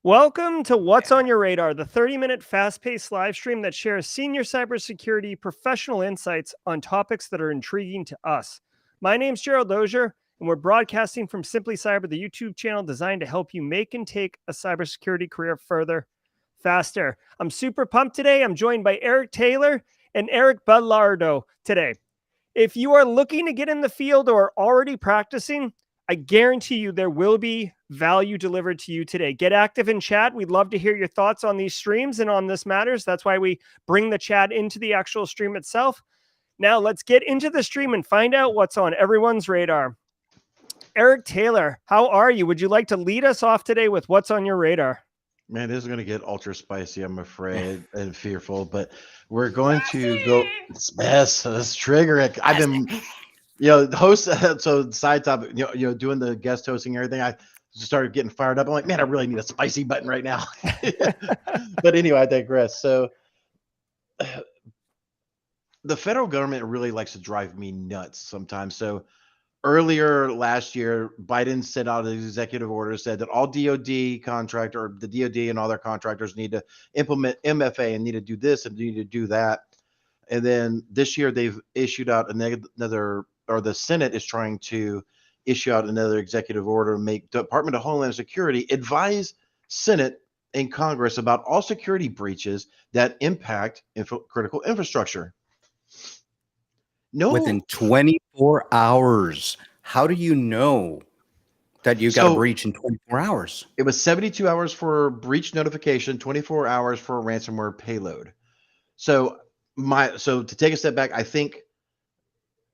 Welcome to What's on Your Radar, the 30-minute fast-paced live stream that shares senior cybersecurity professional insights on topics that are intriguing to us. My name's Gerald Dozier, and we're broadcasting from Simply Cyber, the YouTube channel designed to help you make and take a cybersecurity career further, faster. I'm super pumped today. I'm joined by Eric Taylor and Eric Bellardo today. If you are looking to get in the field or already practicing, I guarantee you there will be value delivered to you today. Get active in chat. We'd love to hear your thoughts on these streams and on this matters. That's why we bring the chat into the actual stream itself. Now let's get into the stream and find out what's on everyone's radar. Eric Taylor, how are you? Would you like to lead us off today with what's on your radar? Man, this is going to get ultra spicy, I'm afraid, and fearful, but we're going to go. Yes, let's trigger it. I've been, the host, so side topic, doing the guest hosting and everything. I just started getting fired up. I'm like, man, I really need a spicy button right now. But anyway, I digress. So the federal government really likes to drive me nuts sometimes. So earlier last year, Biden sent out an executive order, said that all DoD contractor or the DoD and all their contractors need to implement MFA and need to do this and need to do that. And then this year they've issued out another, or the Senate is trying to issue out another executive order to make Department of Homeland Security advise Senate and Congress about all security breaches that impact critical infrastructure. No. Within 24 hours. How do you know that you got a breach in 24 hours? It was 72 hours for breach notification, 24 hours for a ransomware payload. So to take a step back, I think,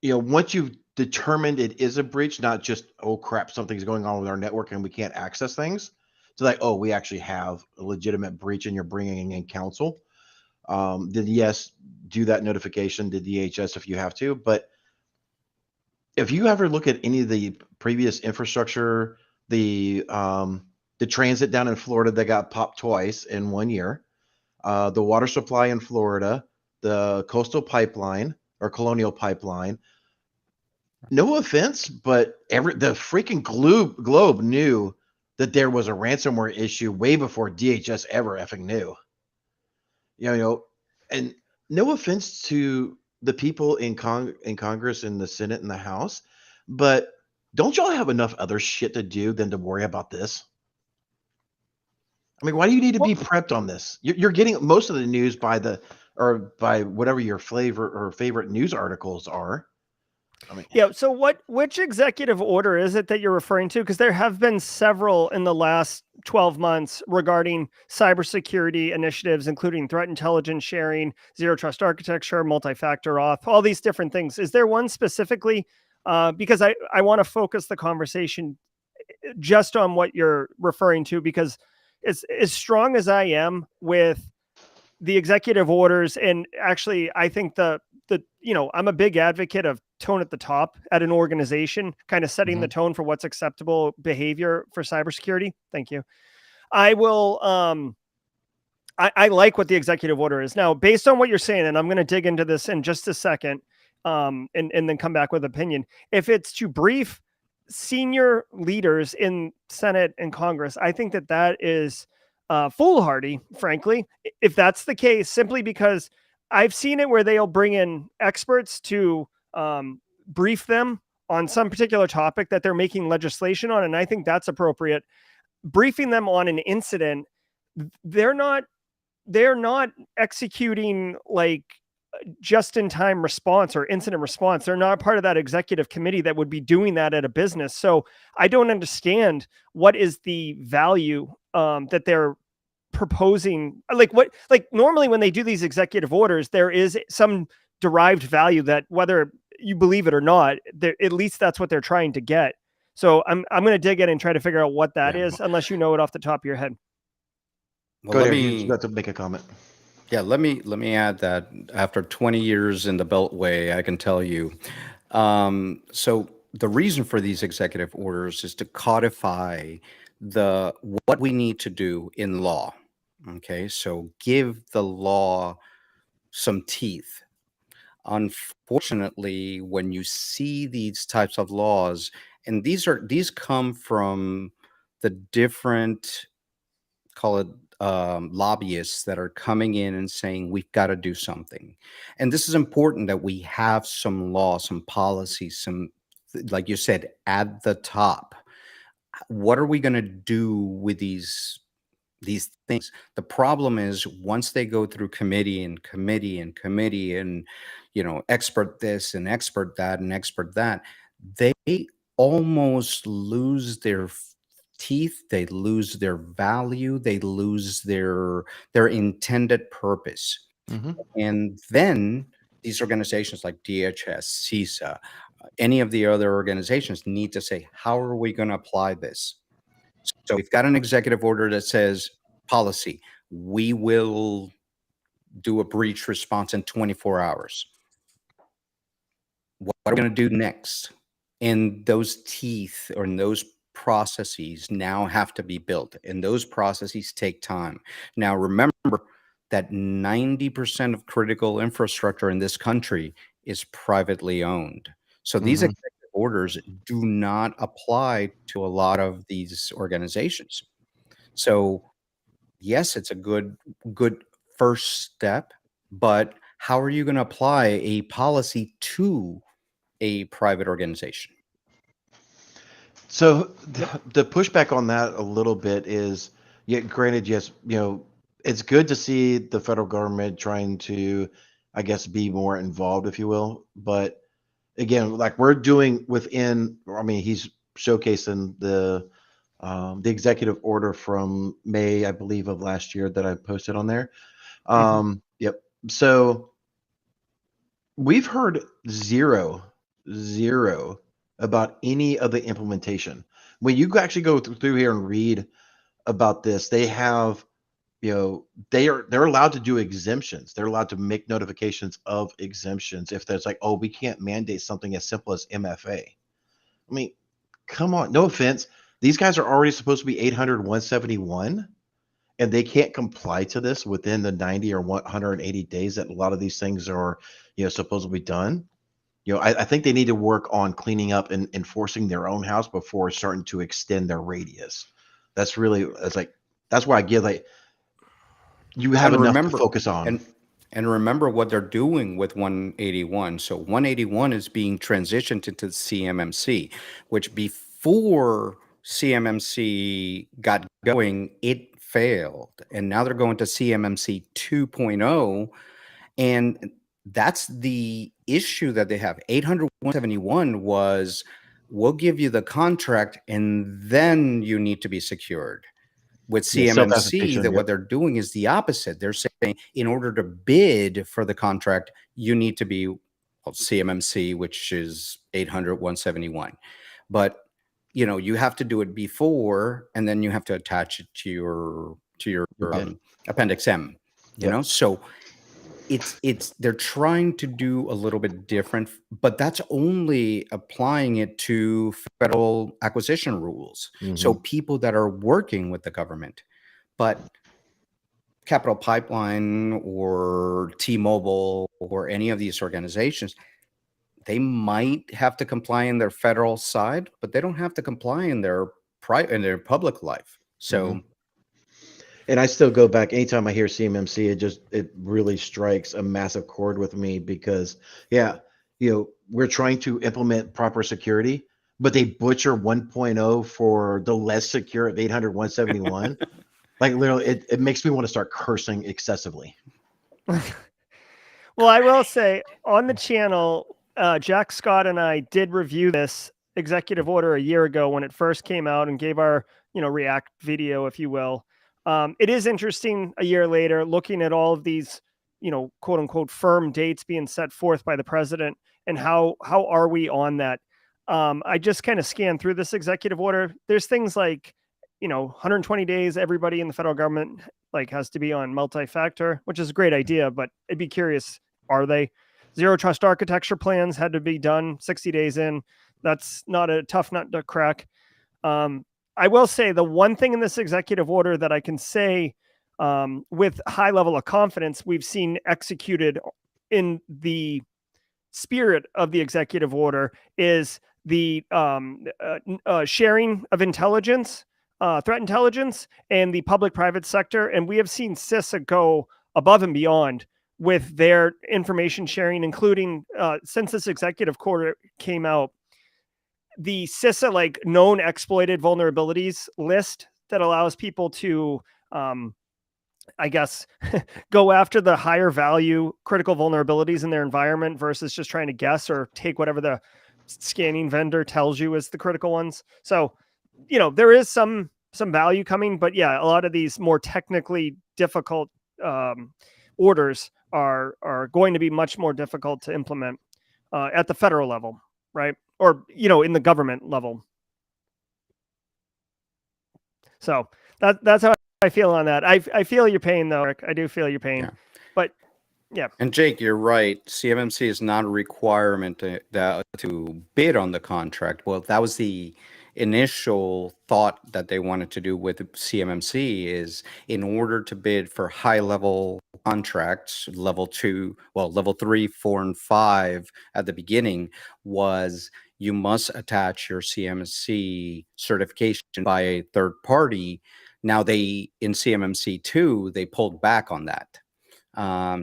once you've determined it is a breach, not just, oh crap, something's going on with our network and we can't access things. So like, oh, we actually have a legitimate breach and you're bringing in counsel. Then yes, do that notification to DHS if you have to. But if you ever look at any of the previous infrastructure, the transit down in Florida that got popped twice in 1 year, the water supply in Florida, the coastal pipeline or colonial pipeline, no offense, but the freaking globe knew that there was a ransomware issue way before DHS ever effing knew. And no offense to the people in Congress and the Senate and the House, but don't y'all have enough other shit to do than to worry about this? I mean, why do you need to be prepped on this? You're getting most of the news by whatever your favorite news articles are. Yeah. So which executive order is it that you're referring to? Because there have been several in the last 12 months regarding cybersecurity initiatives, including threat intelligence sharing, zero trust architecture, multi-factor auth, all these different things. Is there one specifically? Because I want to focus the conversation just on what you're referring to, because as strong as I am with the executive orders, and actually I think I'm a big advocate of tone at the top at an organization, kind of setting the tone for what's acceptable behavior for cybersecurity. Thank you. I will, I like what the executive order is. Now, based on what you're saying, and I'm going to dig into this in just a second, and then come back with opinion. If it's to brief senior leaders in Senate and Congress, I think that is foolhardy, frankly, if that's the case, simply because I've seen it where they'll bring in experts to brief them on some particular topic that they're making legislation on. And I think that's appropriate. Briefing them on an incident, they're not executing like just-in-time response or incident response. They're not part of that executive committee that would be doing that at a business. So I don't understand what is the value that they're proposing. Like normally when they do these executive orders, there is some derived value that, whether you believe it or not, at least that's what they're trying to get. So I'm going to dig in and try to figure out what that is, unless you know it off the top of your head. Well, go ahead. You got to make a comment. Yeah, let me add that after 20 years in the Beltway, I can tell you. So the reason for these executive orders is to codify what we need to do in law. Okay, so give the law some teeth. Unfortunately, when you see these types of laws, and these come from the different call it lobbyists that are coming in and saying we've got to do something. And this is important that we have some law, some policy, some, like you said, at the top. What are we going to do with these things? The problem is once they go through committee and committee and committee and, expert this and expert that and expert that, they almost lose their teeth, they lose their value, they lose their intended purpose. Mm-hmm. And then these organizations like DHS, CISA, any of the other organizations need to say, how are we going to apply this? So we've got an executive order that says policy, we will do a breach response in 24 hours. What are we going to do next? And those teeth or those processes now have to be built, and those processes take time. Now, remember that 90% of critical infrastructure in this country is privately owned. So these Mm-hmm. executive orders do not apply to a lot of these organizations. So yes, it's a good first step, but how are you going to apply a policy to a private organization? So the pushback on that a little bit is, yeah, granted, yes, it's good to see the federal government trying to, I guess, be more involved, if you will. But again, like we're doing within, I mean, he's showcasing the executive order from May, I believe, of last year that I posted on there. Yep. So we've heard zero about any of the implementation. When you actually go through here and read about this, they have, they're allowed to do exemptions. They're allowed to make notifications of exemptions if there's like, oh, we can't mandate something as simple as MFA. I mean, come on, no offense. These guys are already supposed to be 800, 171, and they can't comply to this within the 90 or 180 days that a lot of these things are, supposed to be done. I think they need to work on cleaning up and enforcing their own house before starting to extend their radius. That's why I give like, you have enough to focus on. And remember what they're doing with 181. So 181 is being transitioned into CMMC, which before CMMC got going, it failed. And now they're going to CMMC 2.0. And that's the issue that they have. 800-171 was, we'll give you the contract and then you need to be secured. With CMMC, what they're doing is the opposite. They're saying in order to bid for the contract, you need to be CMMC, which is 800-171. But you have to do it before, and then you have to attach it to your Appendix M. So they're trying to do a little bit different, but that's only applying it to federal acquisition rules. So people that are working with the government, but Capital Pipeline or T-Mobile or any of these organizations, they might have to comply in their federal side, but they don't have to comply in their public life. So. And I still go back anytime I hear CMMC, it really strikes a massive chord with me because, we're trying to implement proper security, but they butcher 1.0 for the less secure of 800-171. Like literally, it makes me want to start cursing excessively. Well, I will say on the channel, Jack Scott and I did review this executive order a year ago when it first came out and gave our, react video, if you will. It is interesting a year later, looking at all of these, quote unquote, firm dates being set forth by the president and how are we on that? I just kind of scanned through this executive order. There's things like, 120 days, everybody in the federal government has to be on multi-factor, which is a great idea, but I'd be curious, are they? Zero trust architecture plans had to be done 60 days in. That's not a tough nut to crack. I will say the one thing in this executive order that I can say with high level of confidence we've seen executed in the spirit of the executive order is the sharing of intelligence threat intelligence and the public-private sector, and we have seen CISA go above and beyond with their information sharing, including since this executive quarter came out, the CISA like known exploited vulnerabilities list that allows people to, I guess, go after the higher value critical vulnerabilities in their environment versus just trying to guess or take whatever the scanning vendor tells you is the critical ones. So, there is some value coming, but yeah, a lot of these more technically difficult orders are going to be much more difficult to implement at the federal level, right? Or in the government level. So that's how I feel on that. I feel your pain though, Eric. I do feel your pain, but yeah. And Jake, you're right. CMMC is not a requirement to bid on the contract. Well, that was the initial thought that they wanted to do with CMMC is in order to bid for high level contracts, level 2, level 3, 4, and 5 at the beginning was you must attach your CMMC certification by a third party. Now in CMMC 2, they pulled back on that.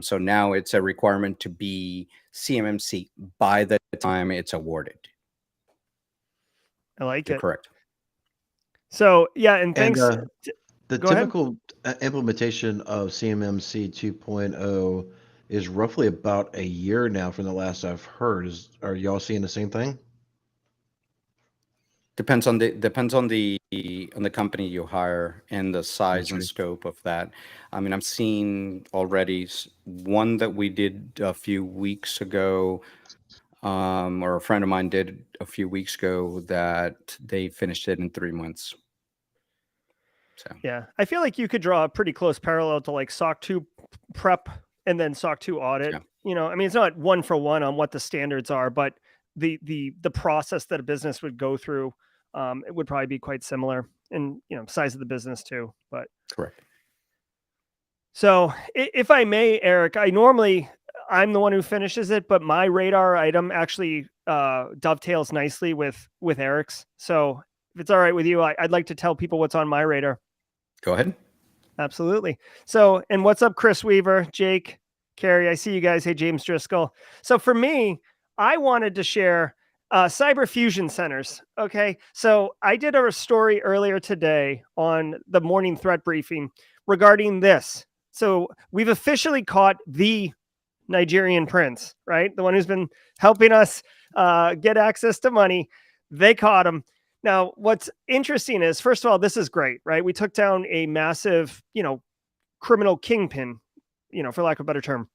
So now it's a requirement to be CMMC by the time it's awarded. I like You're it. correct. So yeah, and thanks. The Go ahead. typical implementation of CMMC 2.0 is roughly about a year now from the last I've heard. Are y'all seeing the same thing? Depends on the company you hire and the size and scope of that. I mean, I'm seeing already one that we did a few weeks ago, or a friend of mine did a few weeks ago, that they finished it in 3 months. So yeah, I feel like you could draw a pretty close parallel to like SOC 2 prep and then SOC 2 audit. Yeah. I mean, it's not one for one on what the standards are, but the process that a business would go through, it would probably be quite similar, and size of the business too. But correct. So if I may, Eric, I'm the one who finishes it, but my radar item actually dovetails nicely with Eric's. So if it's all right with you, I'd like to tell people what's on my radar. Go ahead. Absolutely. So, and what's up, Chris Weaver, Jake, Carrie? I see you guys. Hey, James Driscoll. So for me, I wanted to share cyber fusion centers. Okay. So I did a story earlier today on the morning threat briefing regarding this. So we've officially caught the Nigerian prince, right? The one who's been helping us get access to money. They caught him. Now, what's interesting is, first of all, this is great, right? We took down a massive, criminal kingpin, for lack of a better term.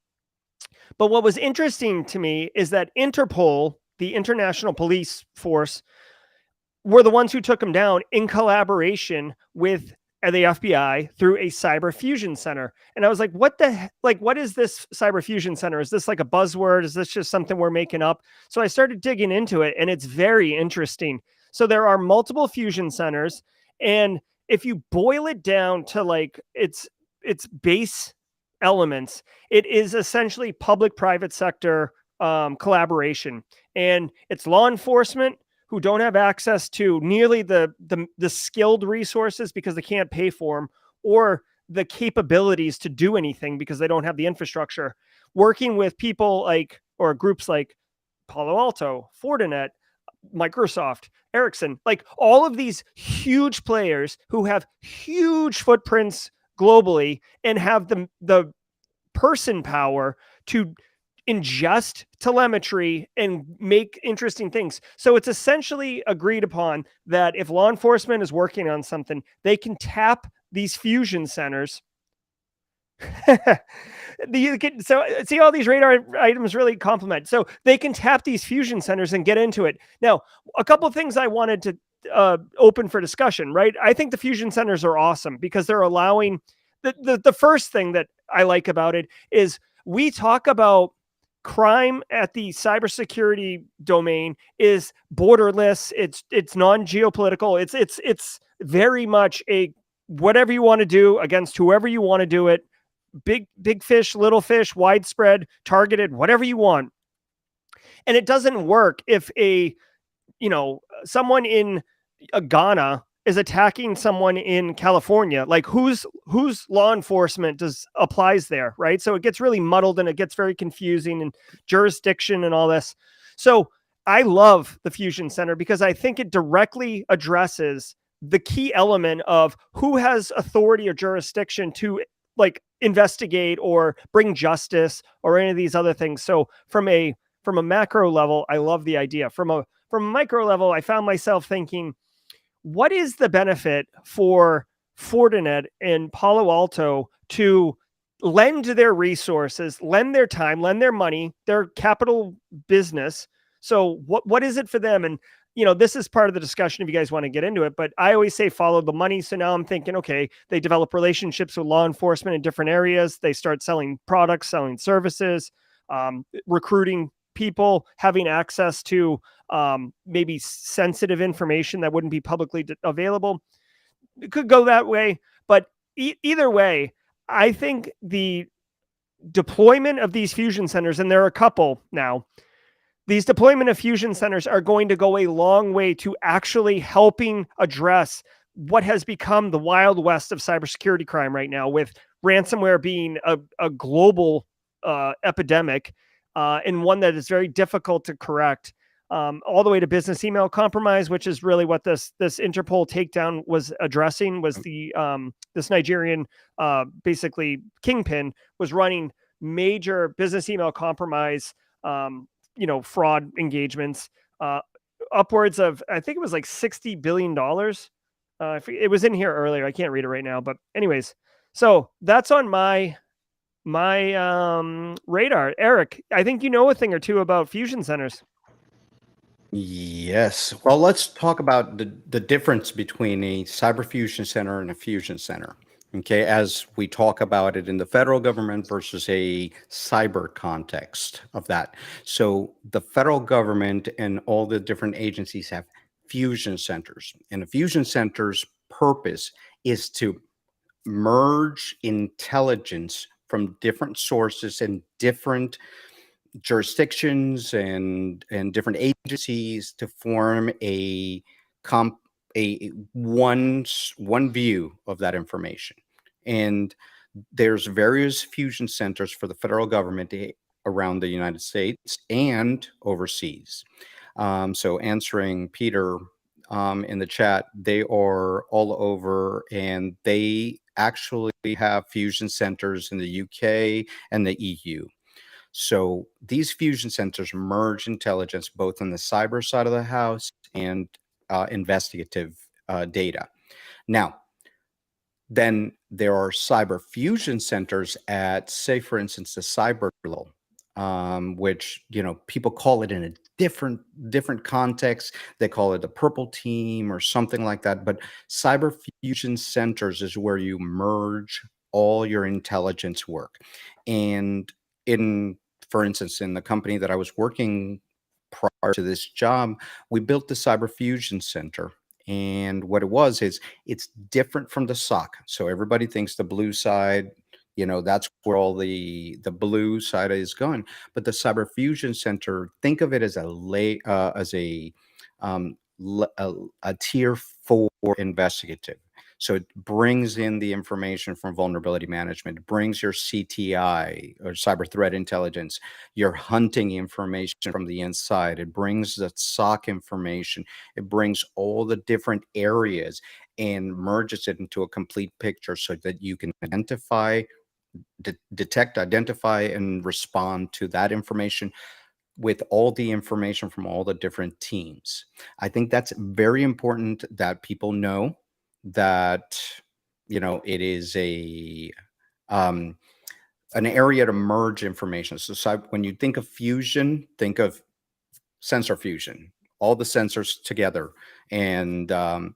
But what was interesting to me is that Interpol, the International Police Force, were the ones who took him down in collaboration with the FBI through a cyber fusion center. And I was like, what is this cyber fusion center? Is this like a buzzword? Is this just something we're making up? So I started digging into it, and it's very interesting. So there are multiple fusion centers, and if you boil it down to like its base elements, it is essentially public-private sector collaboration, and it's law enforcement who don't have access to nearly the skilled resources because they can't pay for them, or the capabilities to do anything because they don't have the infrastructure, working with people like, or groups like Palo Alto, Fortinet, Microsoft, Ericsson, like all of these huge players who have huge footprints globally and have the person power to ingest telemetry and make interesting things. So it's essentially agreed upon that if law enforcement is working on something, they can tap these fusion centers. So see, all these radar items really complement. So they can tap these fusion centers and get into it. Now, a couple of things I wanted to open for discussion, right? I think the fusion centers are awesome because they're allowing the first thing that I like about it is we talk about crime at the cybersecurity domain is borderless. It's non-geopolitical. It's very much a whatever you want to do against whoever you want to do it. Big fish, little fish, widespread, targeted, whatever you want. And it doesn't work if someone in Ghana is attacking someone in California, like whose law enforcement applies there, right? So it gets really muddled and it gets very confusing, and jurisdiction and all this. So I love the Fusion Center because I think it directly addresses the key element of who has authority or jurisdiction to like investigate or bring justice or any of these other things. So from a macro level, I love the idea. From a micro level, I found myself thinking, what is the benefit for Fortinet and Palo Alto to lend their resources, lend their time, lend their money, their capital business? So what is it for them? And this is part of the discussion if you guys want to get into it, but I always say follow the money. So now I'm thinking, okay, they develop relationships with law enforcement in different areas. They start selling products, selling services, recruiting people, having access to maybe sensitive information that wouldn't be publicly available. It could go that way, but either way, I think the deployment of these fusion centers, and there are a couple now, these deployment of fusion centers are going to go a long way to actually helping address what has become the Wild West of cybersecurity crime right now, with ransomware being a global epidemic, and one that is very difficult to correct, all the way to business email compromise, which is really what this Interpol takedown was addressing. Was the this Nigerian basically kingpin was running major business email compromise, fraud engagements, upwards of, I think it was like $60 billion. It was in here earlier. I can't read it right now, but anyways, so that's on my radar. Eric, I think you know a thing or two about fusion centers. Yes. Well, let's talk about the difference between a cyber fusion center and a fusion center. Okay, as we talk about it in the federal government versus a cyber context of that. So the federal government and all the different agencies have fusion centers, and a fusion center's purpose is to merge intelligence from different sources and different jurisdictions and different agencies to form a one view of that information. And there's various fusion centers for the federal government around the United States and overseas. So answering Peter in the chat, they are all over, and they actually have fusion centers in the UK and the EU. So these fusion centers merge intelligence both on the cyber side of the house and investigative data. Now, then there are cyber fusion centers at, say, for instance, the cyber level, which people call it in a different context. They call it the purple team or something like that. But cyber fusion centers is where you merge all your intelligence work. And for instance, in the company that I was working prior to this job, we built the Cyber Fusion Center. And what it was is it's different from the SOC. So everybody thinks the blue side, that's where all the blue side is going. But the Cyber Fusion Center, think of it as a tier 4 investigative. So it brings in the information from vulnerability management. It brings your CTI or cyber threat intelligence, your hunting information from the inside. It brings the SOC information. It brings all the different areas and merges it into a complete picture so that you can identify, detect, identify, and respond to that information with all the information from all the different teams. I think that's very important that people know that it is an area to merge information. So when you think of fusion, think of sensor fusion, all the sensors together, and a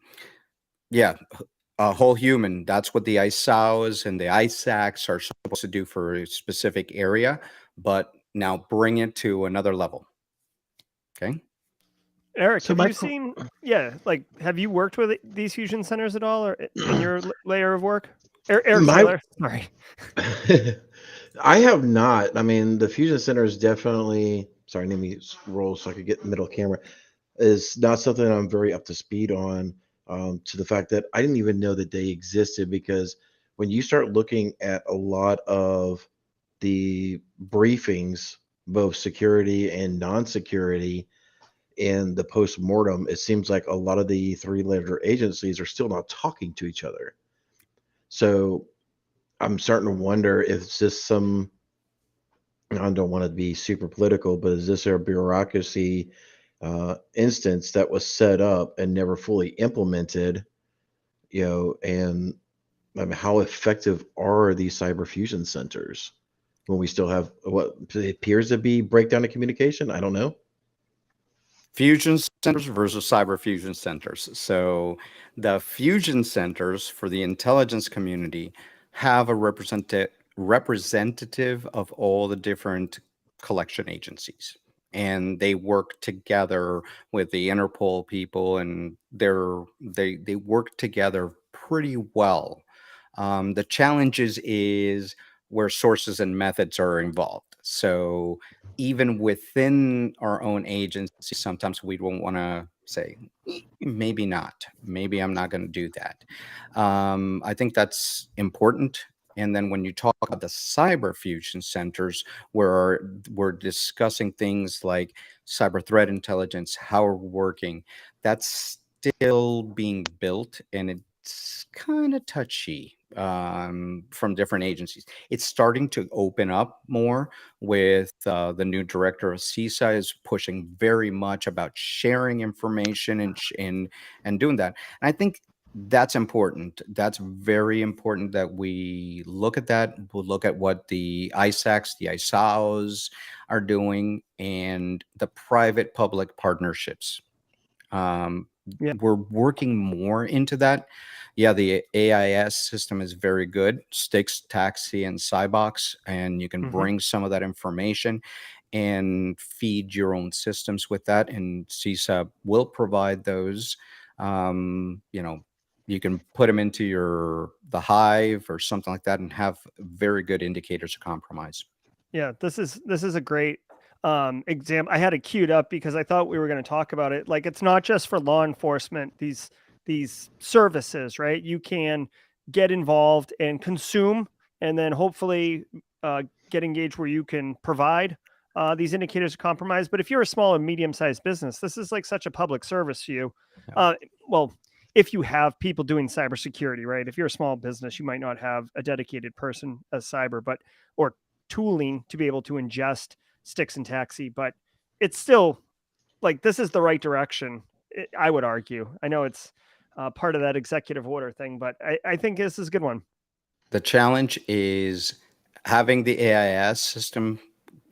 whole human. That's what the ISAOs and the ISACs are supposed to do for a specific area, but now bring it to another level. Okay. Eric, so have you seen, have you worked with these fusion centers at all, or in your layer of work? Eric, sorry. I have not. I mean, the fusion center is definitely, sorry, let me roll so I could get middle camera, is not something I'm very up to speed on. to the fact that I didn't even know that they existed, because when you start looking at a lot of the briefings, both security and non-security, in the post-mortem, it seems like a lot of the three-letter agencies are still not talking to each other. So I'm starting to wonder if it's just some, I don't want to be super political, but is this a bureaucracy instance that was set up and never fully implemented? And I mean, how effective are these cyber fusion centers when we still have what appears to be breakdown of communication? I don't know. Fusion centers versus cyber fusion centers. So the fusion centers for the intelligence community have a representative of all the different collection agencies. And they work together with the Interpol people, and they work together pretty well. The challenges is where sources and methods are involved. So even within our own agency, sometimes we don't want to say, maybe not. Maybe I'm not going to do that." I think that's important. And then when you talk about the cyber fusion centers, where we're discussing things like cyber threat intelligence, how we're working, that's still being built, and it's kind of touchy from different agencies. It's starting to open up more with the new director of CISA is pushing very much about sharing information and doing that. And I think that's important. That's very important that we look at that. We'll look at what the ISACs, the ISAOs are doing, and the private public partnerships. Um, Yeah. we're working more into that. Yeah, the AIS system is very good. Stix, Taxi, and Cybox, and you can Hmm. bring some of that information and feed your own systems with that. And CISA will provide those. You know, you can put them into the Hive or something like that, and have very good indicators of compromise. Yeah, this is a great example. I had it queued up because I thought we were going to talk about it. Like, it's not just for law enforcement, these services, right? You can get involved and consume, and then hopefully get engaged where you can provide these indicators of compromise. But if you're a small and medium-sized business, this is like such a public service to you. Yeah. Well, if you have people doing cybersecurity, right? If you're a small business, you might not have a dedicated person as cyber, but or tooling to be able to ingest Stix and Taxi, but it's still like, this is the right direction. I would argue. I know it's part of that executive order thing, but I think this is a good one. The challenge is having the AIS system.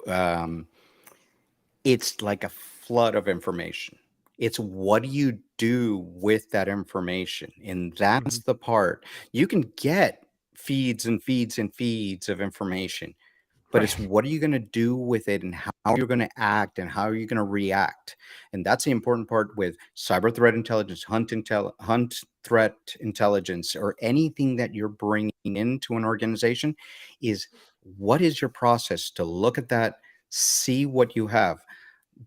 Um, it's like a flood of information. It's what do you do with that information? And that's Mhm. the part. You can get feeds and feeds and feeds of information, but it's Right. what are you going to do with it, and how you're going to act, and how you're going to react. And that's the important part with cyber threat intelligence, hunt threat intelligence, or anything that you're bringing into an organization, is what is your process to look at that, see what you have.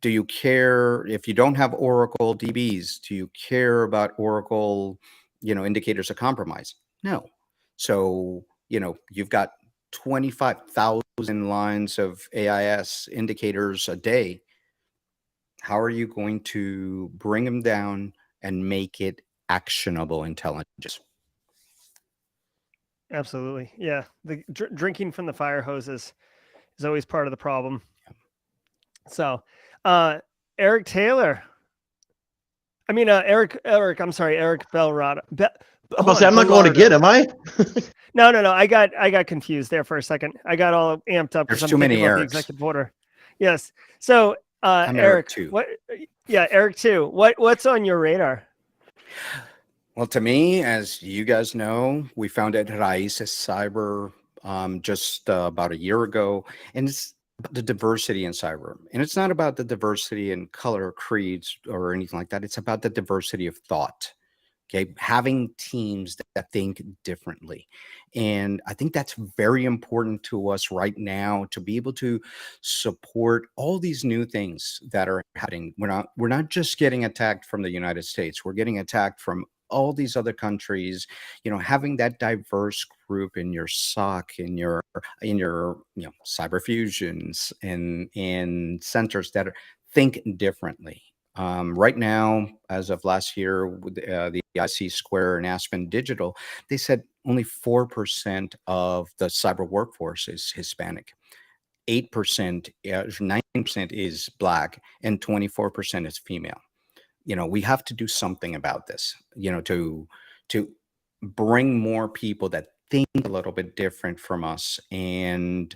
Do you care if you don't have Oracle DBs? Do you care about Oracle, indicators of compromise? No. So, you've got 25,000 lines of AIS indicators a day. How are you going to bring them down and make it actionable intelligence? Absolutely. Yeah. The drinking from the fire hoses is always part of the problem. So, Eric Taylor. I mean, Eric, I'm sorry, Eric Belrado. I'm about to say, I'm not going to get, am I? No. I got confused there for a second. I got all amped up because There's I'm too thinking many about the Erics. executive order. Yes. So, I'm Eric too. what? Yeah, Eric too. What's on your radar? Well, to me, as you guys know, we founded Raíces Cyber just about a year ago, and it's about the diversity in cyber. And it's not about the diversity in color, creeds, or anything like that. It's about the diversity of thought. Okay, having teams that think differently. And I think that's very important to us right now, to be able to support all these new things that are happening. We're not just getting attacked from the United States. We're getting attacked from all these other countries, having that diverse group in your SOC, in your cyber fusions and centers that think differently. Right now, as of last year, with the IC Square and Aspen Digital, they said only 4% of the cyber workforce is Hispanic. 8%, 9% is Black, and 24% is female. We have to do something about this, to bring more people that think a little bit different from us, and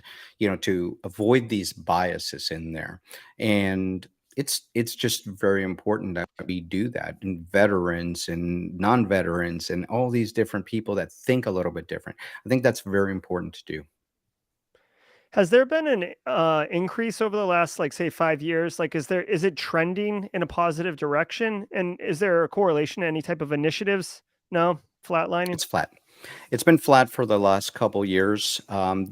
to avoid these biases in there. And it's just very important that we do that, and veterans and non-veterans and all these different people that think a little bit different. I think that's very important to do. Has there been an increase over the last, like, say, 5 years? Like, is it trending in a positive direction? And is there a correlation to any type of initiatives? No, flatlining. It's flat. It's been flat for the last couple years.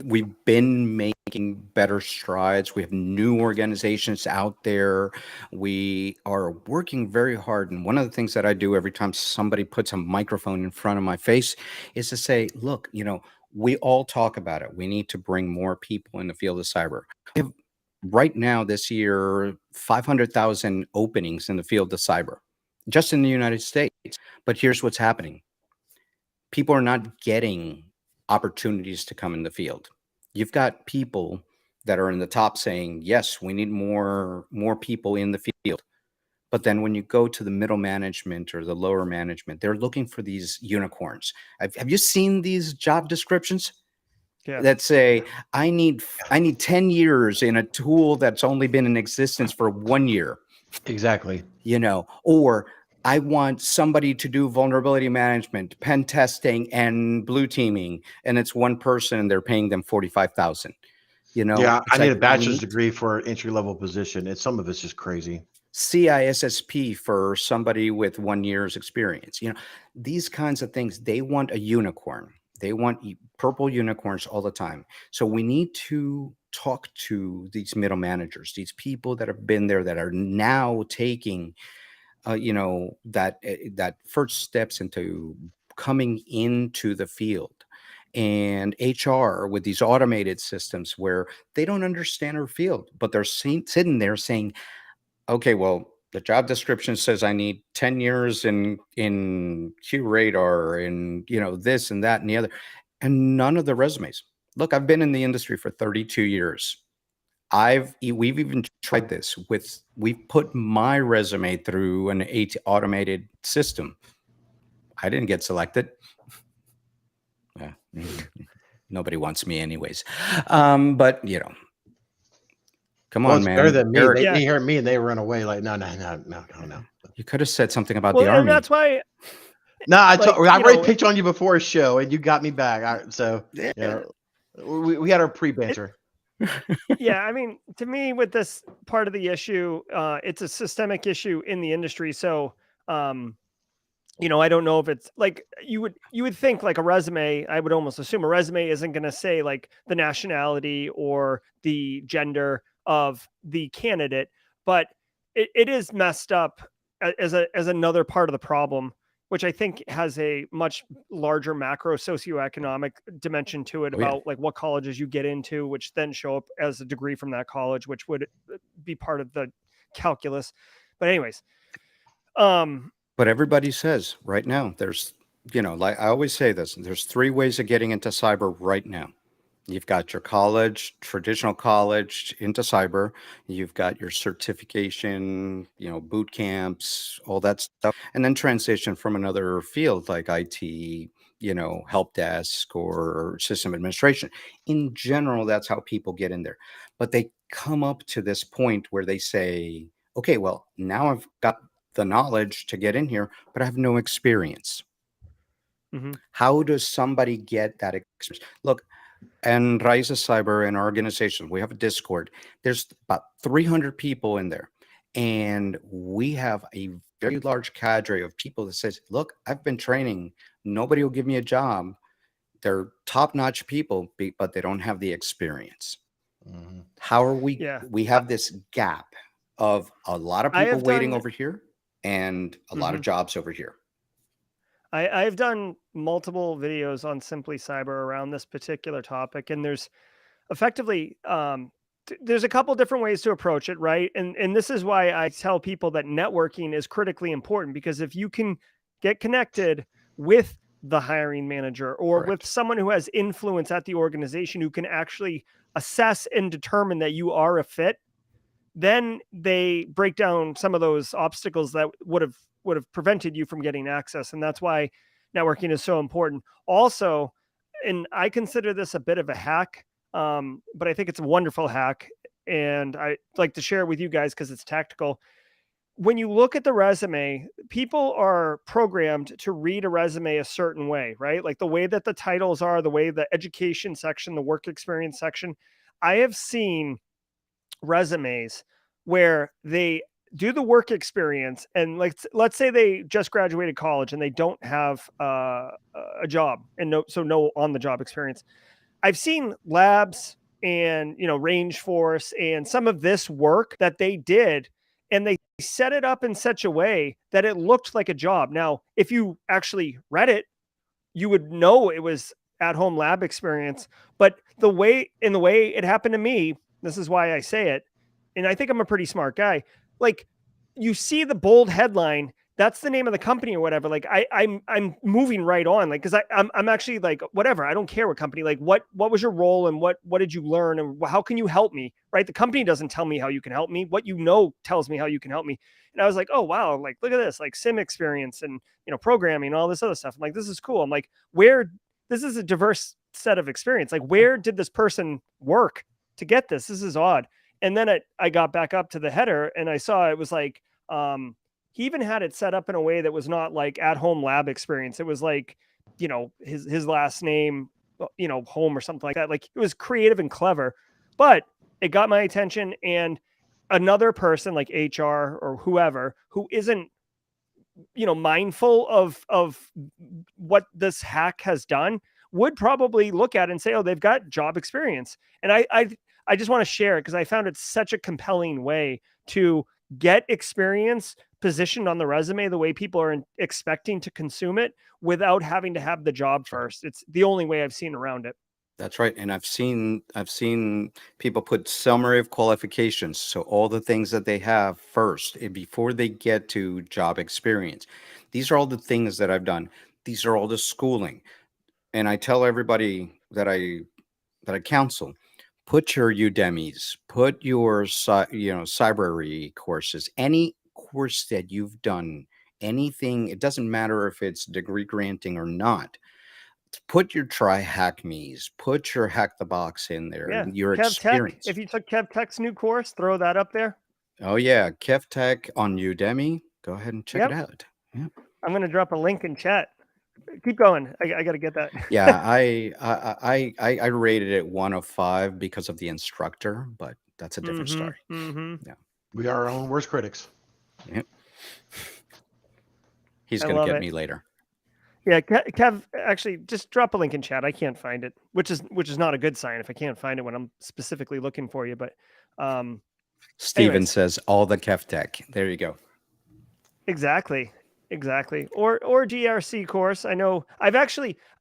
We've been making better strides. We have new organizations out there. We are working very hard. And one of the things that I do every time somebody puts a microphone in front of my face is to say, look, we all talk about it. We need to bring more people in the field of cyber. We have, right now, this year, 500,000 openings in the field of cyber, just in the United States. But here's what's happening. People are not getting opportunities to come in the field. You've got people that are in the top saying, yes, we need more people in the field. But then when you go to the middle management or the lower management, they're looking for these unicorns. Have you seen these job descriptions? Yeah. That say, I need 10 years in a tool that's only been in existence for 1 year. Exactly. Or I want somebody to do vulnerability management, pen testing, and blue teaming, and it's one person, and they're paying them $45,000. Yeah, it's I need like a bachelor's we- degree for an entry level position, and some of it's just crazy. CISSP for somebody with 1 year's experience. These kinds of things, they want a unicorn. They want purple unicorns all the time. So we need to talk to these middle managers, these people that have been there, that are now taking, that first steps into coming into the field. And HR with these automated systems where they don't understand our field, but they're sitting there saying, okay, well, the job description says I need 10 years in Q radar and this and that and the other, and none of the resumes. Look, I've been in the industry for 32 years. We've even tried this we've put my resume through an automated system. I didn't get selected. Yeah, nobody wants me anyways. But come Well, on, it's man. better than me. Eric, They Yeah. hear me and they run away like, no. you could have said something about Well, the and Army. that's why, No, I like, already picked on you before a show, and you got me back. So we had our pre-banter. yeah, I mean, to me, with this part of the issue, it's a systemic issue in the industry. So, I don't know if it's like you would think, like, a resume. I would almost assume a resume isn't going to say, like, the nationality or the gender of the candidate, but it is messed up as another part of the problem, which I think has a much larger macro socioeconomic dimension to it, Oh, yeah. about, like, what colleges you get into, which then show up as a degree from that college, which would be part of the calculus. But anyways, But everybody says right now, there's, like I always say this, there's 3 ways of getting into cyber right now. You've got your college, traditional college into cyber. You've got your certification, boot camps, all that stuff, and then transition from another field like IT, help desk or system administration. In general, that's how people get in there. But they come up to this point where they say, okay, well, now I've got the knowledge to get in here, but I have no experience. mhm. How does somebody get that experience? Look, and Raíces Cyber, in our organization, we have a Discord. There's about 300 people in there. And we have a very large cadre of people that says, look, I've been training. Nobody will give me a job. They're top-notch people, but they don't have the experience. Mm-hmm. How are we? Yeah. We have this gap of a lot of I people have waiting done- over here and a lot of jobs over here. I've done multiple videos on Simply Cyber around this particular topic, and there's effectively there's a couple different ways to approach it, right? And this is why I tell people that networking is critically important, because if you can get connected with the hiring manager or with Correct. someone who has influence at the organization who can actually assess and determine that you are a fit, then they break down some of those obstacles that would have prevented you from getting access. And that's why networking is so important. Also, and I consider this a bit of a hack, but I think it's a wonderful hack, and I like to share it with you guys because it's tactical. When you look at the resume, people are programmed to read a resume a certain way, right? Like the way that the titles are, the way the education section, the work experience section. I have seen resumes where they do the work experience, and like let's say they just graduated college and they don't have a job and no on the job experience. I've seen labs and range force and some of this work that they did, and they set it up in such a way that it looked like a job. Now if you actually read it, you would know it was at home lab experience. But the way it happened to me, this is why I say it, and I think I'm a pretty smart guy. Like, you see the bold headline, that's the name of the company or whatever. Like I'm moving right on, like, because I'm actually like, whatever, I don't care what company. Like, what was your role, and what did you learn, and how can you help me? Right? The company doesn't tell me how you can help me. What tells me how you can help me. And I was like, oh wow, like look at this, like sim experience and programming, all this other stuff. I'm like, this is cool. I'm like, where this is a diverse set of experience. Like, where did this person work to get this? This is odd. And then I got back up to the header and I saw it was like, he even had it set up in a way that was not like at home lab experience. It was like, his last name, home or something like that. Like, it was creative and clever, but it got my attention. And another person like HR or whoever who isn't mindful of what this hack has done would probably look at it and say, oh, they've got job experience. And I just want to share it because I found it such a compelling way to get experience positioned on the resume the way people are expecting to consume it without having to have the job first. It's the only way I've seen around it. That's right. And I've seen people put summary of qualifications. So all the things that they have first before they get to job experience. These are all the things that I've done. These are all the schooling. And I tell everybody that I counsel, put your Udemy's, put your cybery courses, any course that you've done, anything, it doesn't matter if it's degree granting or not. Put your try hack me's, put your hack the box in there, Yeah. and your Kev Tech. experience. If you took Kev Tech's new course, throw that up there. Oh yeah, Kev Tech on Udemy. Go ahead and check it out. Yeah. I'm going to drop a link in chat. Keep going. I got to get that. Yeah, I rated it 1 of 5 because of the instructor, but that's a different story. Yeah. We are our own worst critics. Yep. He's I going to love get it. me later. Yeah, Kev, actually, just drop a link in chat. I can't find it, which is not a good sign if I can't find it when I'm specifically looking for you. But Steven anyways. says all the Kev Tech. There you go. Exactly. Or GRC course. I know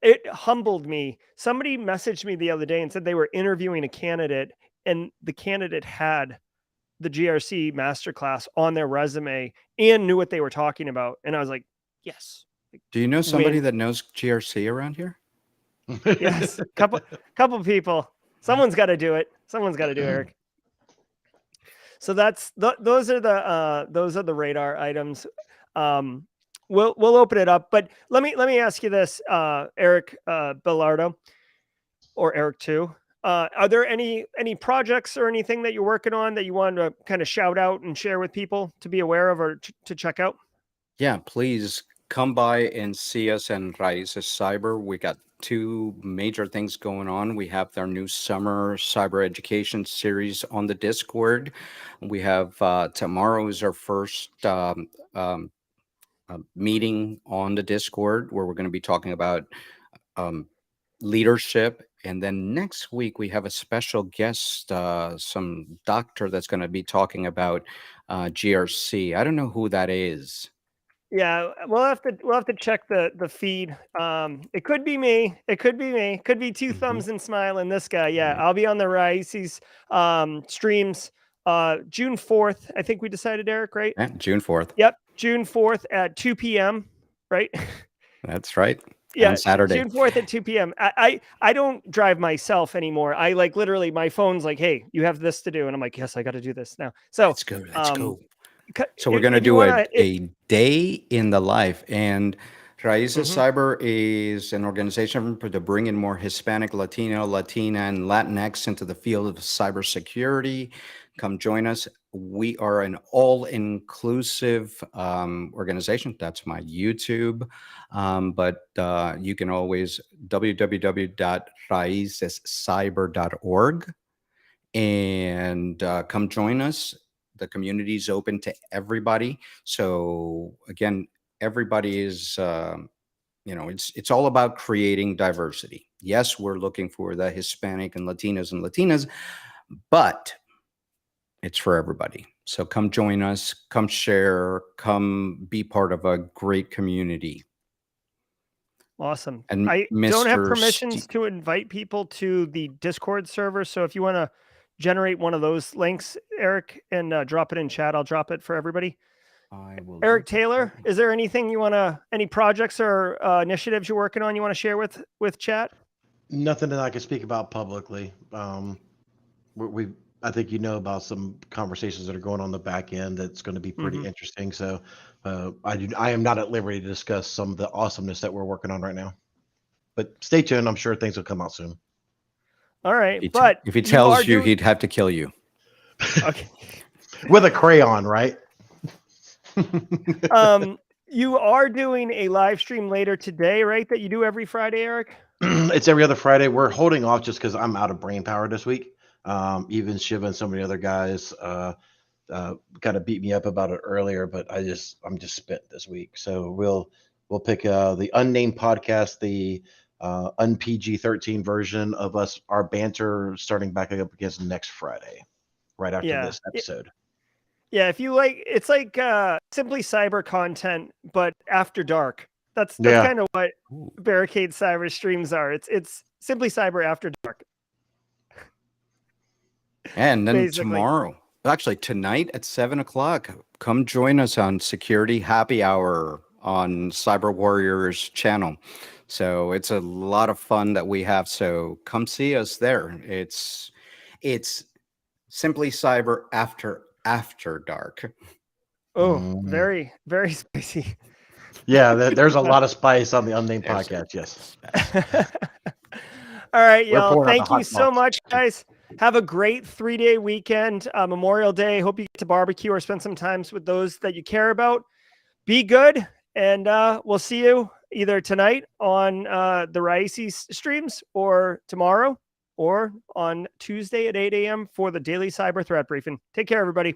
it humbled me. Somebody messaged me the other day and said they were interviewing a candidate and the candidate had the GRC masterclass on their resume and knew what they were talking about. And I was like, yes. Do you know somebody Win. that knows GRC around here? Yes. Couple people. Someone's got to do it. Someone's got to do it, Eric. So those are the radar items. We'll open it up, but let me ask you this, Eric Bellardo, or Eric too. Are there any projects or anything that you're working on that you want to kind of shout out and share with people to be aware of or to check out? Yeah, please come by and see us in Raíces Cyber. We got 2 major things going on. We have our new summer cyber education series on the Discord. We have tomorrow is our first meeting on the Discord where we're going to be talking about leadership. And then next week we have a special guest, some doctor that's going to be talking about GRC. I don't know who that is. Yeah, we'll have to check the feed. It could be me. It could be me. Could be two Mhm. thumbs and smiling. This guy. Yeah, Right. I'll be on the Rice's streams. June 4th. I think we decided, Eric. Right? Yeah, June 4th. Yep. June 4th at 2 p.m. Right? That's right. Yeah, And Saturday. June 4th at 2 p.m. I don't drive myself anymore. I like literally my phone's like, hey, you have this to do, and I'm like, yes, I got to do this now. So Let's go. Let's um, go. So we're going to if you do wanna, if a day in the life. And Raíces mhm. Cyber is an organization to bring in more Hispanic, Latino, Latina, and Latinx into the field of cybersecurity. Come join us. We are an all-inclusive organization. That's my YouTube. But you can always www.raicescyber.org and come join us. The community is open to everybody. So again, everybody is, it's all about creating diversity. Yes, we're looking for the Hispanic and Latinas, but it's for everybody. So come join us, come share, come be part of a great community. Awesome. And I don't have Mr. permissions to invite people to the Discord server, so if you want to generate one of those links, Eric, and drop it in chat, I'll drop it for everybody. I will Eric do that. Taylor, is there anything you want to, any projects or initiatives you're working on you want to share with chat? Nothing that I can speak about publicly. We I think you know about some conversations that are going on the back end that's going to be pretty Mhm. interesting. So I am not at liberty to discuss some of the awesomeness that we're working on right now. But stay tuned. I'm sure things will come out soon. All right, If but if he you are tells you, doing he'd have to kill you. okay. With a crayon, right? You are doing a live stream later today, right? That you do every Friday, Eric? It's every other Friday. We're holding off just because I'm out of brain power this week. Even Shiva and some of the other guys kind of beat me up about it earlier, but I'm just spent this week. So we'll pick the unnamed podcast, the unPG 13 version of our banter starting back up against next Friday, right after Yeah. this episode. Yeah, if you like, it's like simply cyber content, but after dark. That's Yeah. kind of what Ooh. Barricade Cyber streams are. It's simply cyber after dark, And then basically. tomorrow, actually tonight at 7 o'clock, come join us on Security Happy Hour on Cyber Warriors channel. So it's a lot of fun that we have. So come see us there. It's simply cyber after dark. Oh, Mm. very, very spicy. Yeah, there's a lot of spice on the unnamed There's podcast. Yes. All right, We're y'all. pouring out the Thank you hot so sauce. much, guys. Have a great 3-day weekend, Memorial Day. Hope you get to barbecue or spend some time with those that you care about. Be good, and we'll see you either tonight on the Raíces streams or tomorrow or on Tuesday at 8 a.m. for the daily cyber threat briefing. Take care, everybody.